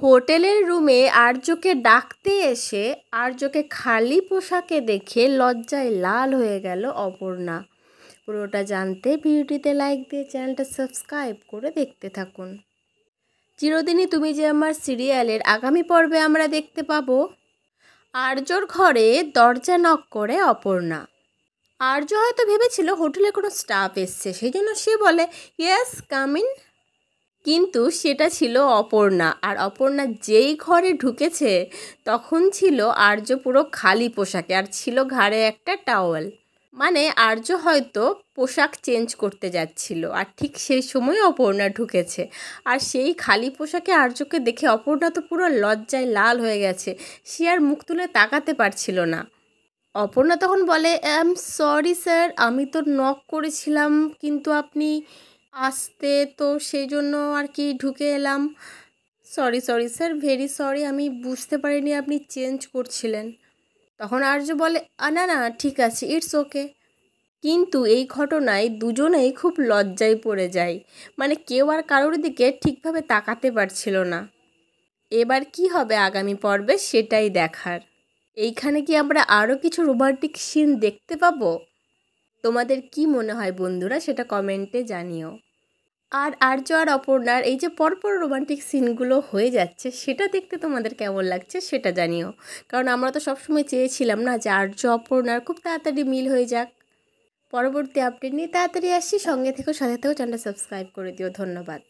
হোটেলের রুমে আর্যকে ডাকতে এসে আর্যকে খালি পোশাকে দেখে লজ্জায় লাল হয়ে গেল অপর্ণা। পুরোটা জানতে ভিডিওটিতে লাইক দিয়ে চ্যানেলটা সাবস্ক্রাইব করে দেখতে থাকুন। চিরদিনই তুমি যে আমার সিরিয়ালের আগামী পর্বে আমরা দেখতে পাবো আর্যর ঘরে দরজা নক করে অপর্ণা। আর্য হয়তো ভেবেছিল হোটেলে কোনো স্টাফ এসছে, সেই জন্য সে বলে ইয়েস কাম ইন, কিন্তু সেটা ছিল অপর্ণা। আর অপর্ণা যেই ঘরে ঢুকেছে তখন ছিল আর্য পুরো খালি পোশাকে, আর ছিল ঘাড়ে একটা টাওয়েল। মানে আর্য হয়তো পোশাক চেঞ্জ করতে যাচ্ছিল, আর ঠিক সেই সময় অপর্ণা ঢুকেছে। আর সেই খালি পোশাকে আর্যকে দেখে অপর্ণা তো পুরো লজ্জায় লাল হয়ে গেছে, সে আর মুখ তুলে তাকাতে পারছিল না। অপর্ণা তখন বলে সরি স্যার, আমি তো নক করেছিলাম কিন্তু আপনি আসতে, তো সেই জন্য আর কি ঢুকে এলাম। Sorry sorry sir, very sorry, আমি বুঝতে পারিনি আপনি চেঞ্জ করছিলেন। তখন আর্য বলে না না ঠিক আছে, ইটস ওকে। কিন্তু এই ঘটনায় দুজনেই খুব লজ্জায় পড়ে যায়, মানে কেউ আর কারোর দিকে ঠিকভাবে তাকাতে পারছিল না। এবার কি হবে আগামী পর্বে সেটাই দেখার। এইখানে কি আমরা আরও কিছু রোমান্টিক সিন দেখতে পাবো? তোমাদের কি মনে হয় বন্ধুরা, সেটা কমেন্টে জানিও। আর আর্য আর অপর্ণার এই যে পরপর রোমান্টিক সিনগুলো হয়ে যাচ্ছে সেটা দেখতে তোমাদের কেমন লাগছে সেটা জানিও। কারণ আমরা তো সবসময় চেয়েছিলাম না যে আর্য অপর্ণার খুব তাড়াতাড়ি মিল হয়ে যাক। পরবর্তী আপডেট নিয়ে তাড়াতাড়ি আসছি, সঙ্গে থেকেও সাথে থেকেও চ্যানেলটা সাবস্ক্রাইব করে দিও। ধন্যবাদ।